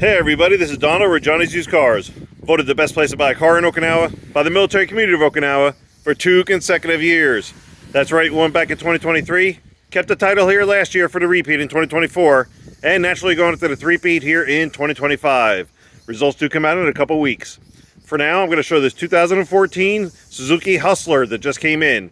Hey everybody, this is Don over at Johnny's Used Cars. Voted the best place to buy a car in Okinawa by the military community of Okinawa for 2 consecutive years. That's right, we went back in 2023, kept the title here last year for the repeat in 2024, and naturally going into the three-peat here in 2025. Results do come out in a couple weeks. For now, I'm going to show this 2014 Suzuki Hustler that just came in.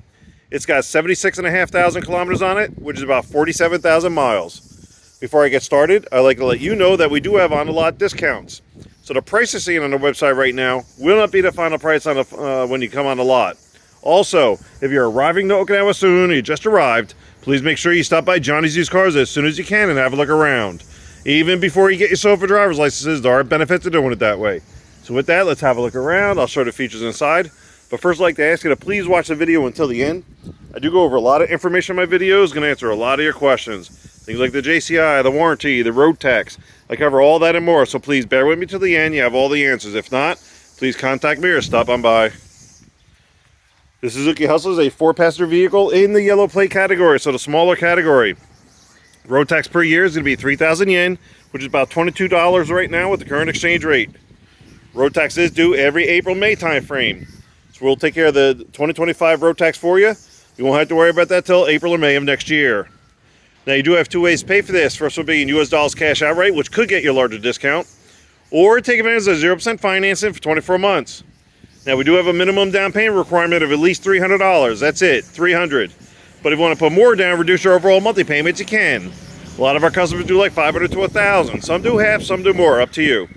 It's got 76,500 kilometers on it, which is about 47,000 miles. Before I get started, I'd like to let you know that we do have on-the-lot discounts. So the price you're seeing on the website right now will not be the final price on the, when you come on the lot. Also, if you're arriving to Okinawa soon or you just arrived, please make sure you stop by Johnny's Used Cars as soon as you can and have a look around. Even before you get yourself a driver's license, there are benefits to doing it that way. So with that, let's have a look around. I'll show the features inside. But first, I'd like to ask you to please watch the video until the end. I do go over a lot of information in my videos, going to answer a lot of your questions. Things like the JCI, the warranty, the road tax. I cover all that and more, so please bear with me till the end. You have all the answers. If not, please contact me or stop on by. The Suzuki Hustler is a 4-passenger vehicle in the yellow plate category, so the smaller category. Road tax per year is going to be 3,000 yen, which is about $22 right now with the current exchange rate. Road tax is due every April-May time frame. So we'll take care of the 2025 road tax for you. You won't have to worry about that till April or May of next year. Now, you do have two ways to pay for this. First will be in US dollars cash outright, which could get you a larger discount, or take advantage of 0% financing for 24 months. Now, we do have a minimum down payment requirement of at least $300. That's it, $300. But if you want to put more down, reduce your overall monthly payments, you can. A lot of our customers do like $500 to $1,000. Some do half, some do more, up to you.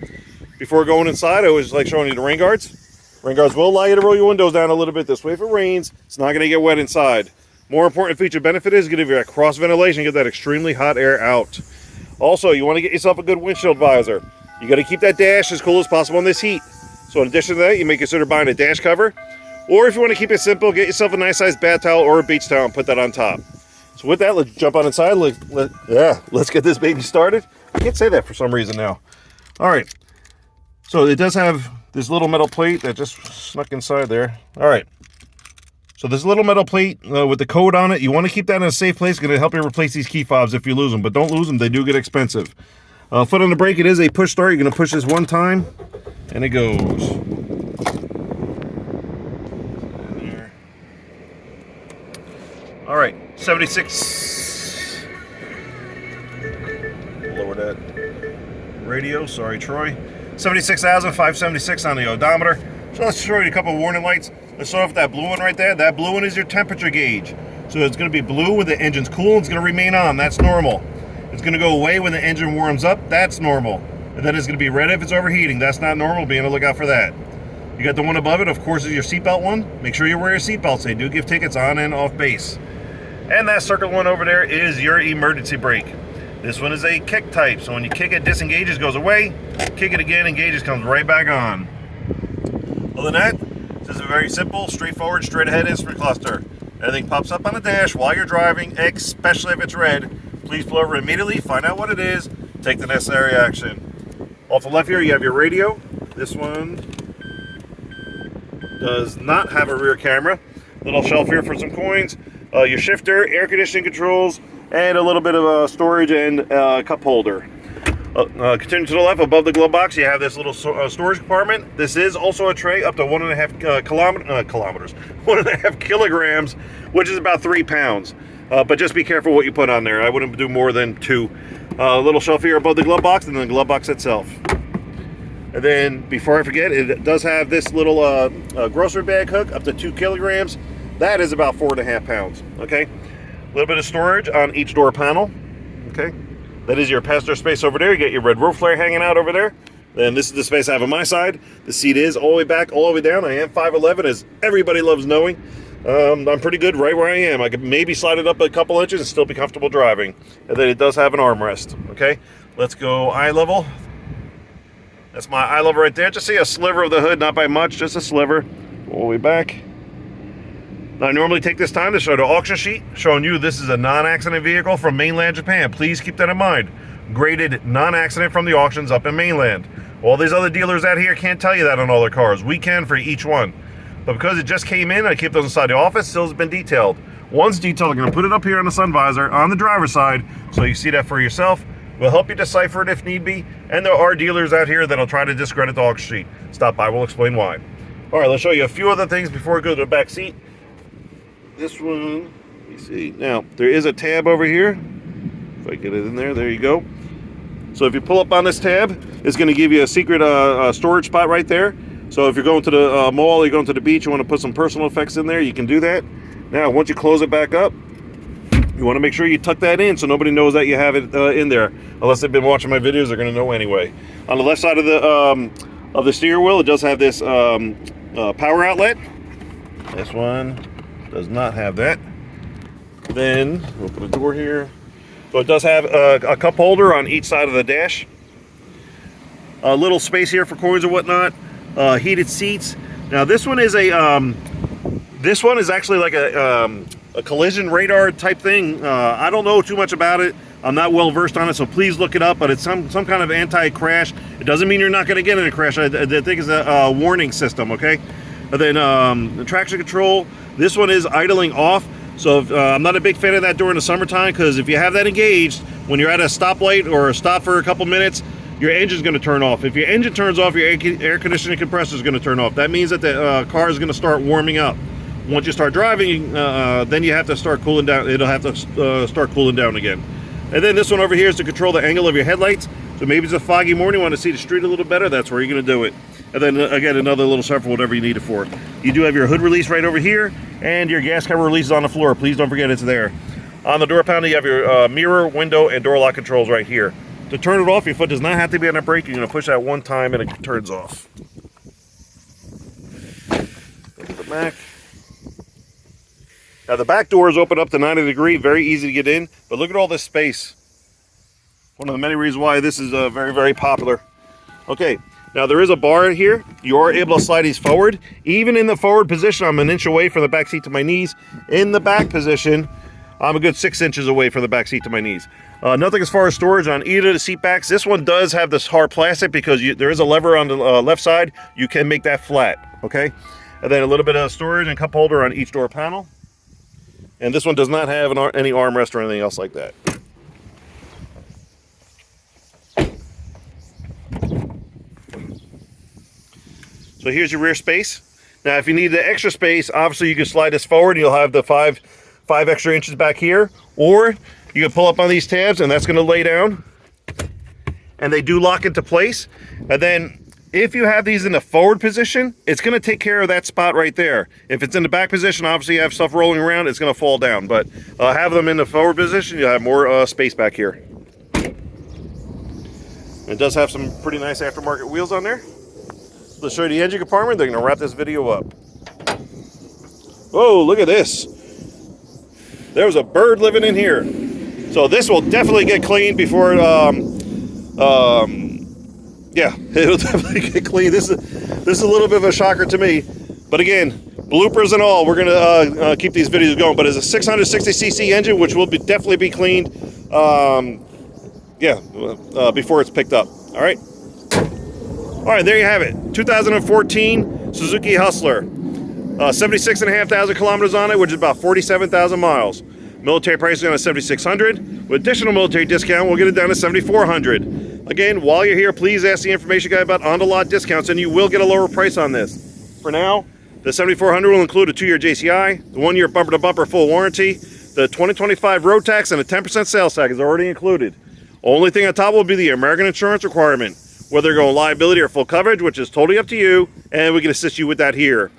Before going inside, I always like showing you the rain guards. Rain guards will allow you to roll your windows down a little bit this way. If it rains, it's not going to get wet inside. More important feature benefit is going to give you cross ventilation, get that extremely hot air out. Also, you want to get yourself a good windshield visor. You got to keep that dash as cool as possible in this heat. So in addition to that, you may consider buying a dash cover. Or if you want to keep it simple, get yourself a nice sized bath towel or a beach towel and put that on top. So with that, let's jump on inside. Let's get this baby started. I can't say that for some reason now. All right. So it does have this little metal plate that just snuck inside there. All right. So this little metal plate with the code on it, you want to keep that in a safe place. It's going to help you replace these key fobs if you lose them. But don't lose them. They do get expensive. Foot on the brake. It is a push start. You're going to push this one time, and it goes. In there. All right. 76. Lower that radio. Sorry, Troy. 76,576 on the odometer. So let's show you a couple of warning lights. Let's start off with that blue one right there. That blue one is your temperature gauge. So it's going to be blue when the engine's cool. It's going to remain on. That's normal. It's going to go away when the engine warms up. That's normal. And then it's going to be red if it's overheating. That's not normal. Be on the lookout for that. You got the one above it, of course, is your seatbelt one. Make sure you wear your seatbelts. They do give tickets on and off base. And that circle one over there is your emergency brake. This one is a kick type. So when you kick it, disengages, goes away. Kick it again, engages, comes right back on. Other than that, this is a very simple, straightforward, straight ahead instrument cluster. Everything pops up on the dash while you're driving, especially if it's red. Please pull over immediately, find out what it is, take the necessary action. Off the left here, you have your radio. This one does not have a rear camera. Little shelf here for some coins. Your shifter, air conditioning controls, and a little bit of storage and cup holder. Continue to the left, above the glove box, you have this little storage compartment. This is also a tray up to 1.5 kilometers, 1.5 kilograms, which is about 3 pounds. But just be careful what you put on there. I wouldn't do more than 2. Little shelf here above the glove box, and then the glove box itself. And then, before I forget, it does have this little grocery bag hook up to 2 kilograms. That is about 4.5 pounds. Okay, a little bit of storage on each door panel. Okay. That is your passenger space over there. You get your red roof flare hanging out over there. Then this is the space I have on my side. The seat is all the way back, all the way down. I am 5'11", as everybody loves knowing. I'm pretty good right where I am. I could maybe slide it up a couple inches and still be comfortable driving. And then it does have an armrest. Okay, let's go eye level. That's my eye level right there. Just see a sliver of the hood, not by much, just a sliver. All the way back. Now, I normally take this time to show the auction sheet, showing you this is a non-accident vehicle from mainland Japan. Please keep that in mind. Graded non-accident from the auctions up in mainland. All these other dealers out here can't tell you that on all their cars. We can for each one. But because it just came in, I keep those inside the office, still has been detailed. One's detailed. I'm going to put it up here on the sun visor on the driver's side so you see that for yourself. We'll help you decipher it if need be, and there are dealers out here that'll try to discredit the auction sheet. Stop by, we'll explain why. All right, let's show you a few other things before we go to the back seat. This one, let me see. Now, there is a tab over here. If I get it in there you go. So if you pull up on this tab, it's going to give you a secret storage spot right there. So if you're going to the mall, you're going to the beach, you want to put some personal effects in there, you can do that. Now, once you close it back up, you want to make sure you tuck that in so nobody knows that you have it in there. Unless they've been watching my videos, they're going to know anyway. On the left side of the steering wheel, it does have this power outlet. This one does not have that. Then, open the door here. So it does have a cup holder on each side of the dash. A little space here for coins or whatnot. Heated seats. Now this one is actually like a collision radar type thing. I don't know too much about it. I'm not well versed on it, so please look it up. But it's some kind of anti-crash. It doesn't mean you're not going to get in a crash. I think it's a warning system. Okay. And then the traction control. This one is idling off. So I'm not a big fan of that during the summertime, because if you have that engaged, when you're at a stoplight or a stop for a couple minutes, your engine's going to turn off. If your engine turns off, your air conditioning compressor is going to turn off. That means that the car is going to start warming up. Once you start driving, then you have to start cooling down. It'll have to start cooling down again. And then this one over here is to control the angle of your headlights. So maybe it's a foggy morning, you want to see the street a little better, that's where you're going to do it. And then again, another little set for whatever you need it for. You do have your hood release right over here, and your gas cover release is on the floor. Please don't forget it's there. On the door panel, you have your mirror, window, and door lock controls right here. To turn it off, your foot does not have to be on the brake. You're going to push that one time and it turns off. Look at the back. Now the back doors open up to 90 degrees, very easy to get in, but look at all this space. One of the many reasons why this is very, very popular. Okay, now there is a bar here. You are able to slide these forward. Even in the forward position, I'm an inch away from the back seat to my knees. In the back position, I'm a good 6 inches away from the back seat to my knees. Nothing as far as storage on either of the seat backs. This one does have this hard plastic because there is a lever on the left side. You can make that flat, okay? And then a little bit of storage and cup holder on each door panel. And this one does not have any armrest or anything else like that. So here's your rear space. Now if you need the extra space, obviously you can slide this forward and you'll have the five extra inches back here. Or you can pull up on these tabs and that's going to lay down. And they do lock into place. And then if you have these in the forward position, it's going to take care of that spot right there. If it's in the back position, obviously you have stuff rolling around, it's going to fall down. But have them in the forward position, you'll have more space back here. It does have some pretty nice aftermarket wheels on there. Let's show you the engine compartment. They're going to wrap this video up. Whoa, look at this. There's a bird living in here. So this will definitely get cleaned before yeah, it'll definitely get clean. This is a little bit of a shocker to me. But again, bloopers and all, we're going to keep these videos going. But it's a 660cc engine, which will definitely be cleaned yeah, before it's picked up. All right. All right, there you have it. 2014 Suzuki Hustler. 76,500 kilometers on it, which is about 47,000 miles. Military price is on $7,600. With additional military discount, we'll get it down to $7,400. Again, while you're here, please ask the information guy about on-the-lot discounts, and you will get a lower price on this. For now, the $7,400 will include a 2-year JCI, the 1-year bumper-to-bumper full warranty, the 2025 road tax, and a 10% sales tax is already included. Only thing on top will be the American insurance requirement, whether you're going liability or full coverage, which is totally up to you, and we can assist you with that here.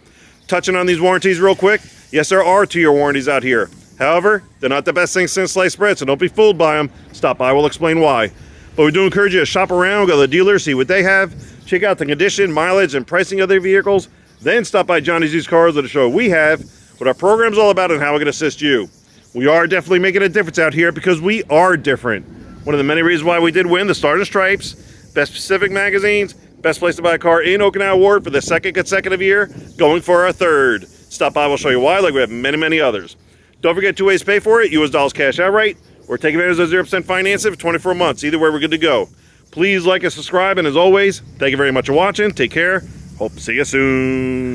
Touching on these warranties real quick, yes, there are 2-year warranties out here. However, they're not the best thing since sliced bread, so don't be fooled by them. Stop by, we'll explain why. But we do encourage you to shop around, go to the dealer, see what they have, check out the condition, mileage, and pricing of their vehicles, then stop by Johnny's Used Cars to show what we have, what our program's all about, and how we can assist you. We are definitely making a difference out here because we are different. One of the many reasons why we did win the Stars and Stripes, Best Pacific Magazines, Best Place to Buy a Car in Okinawa Award for the 2nd consecutive year, going for our 3rd. Stop by, we'll show you why, like we have many, many others. Don't forget 2 ways to pay for it, US dollars cash outright, or take advantage of 0% financing for 24 months. Either way, we're good to go. Please like and subscribe, and as always, thank you very much for watching. Take care. Hope to see you soon.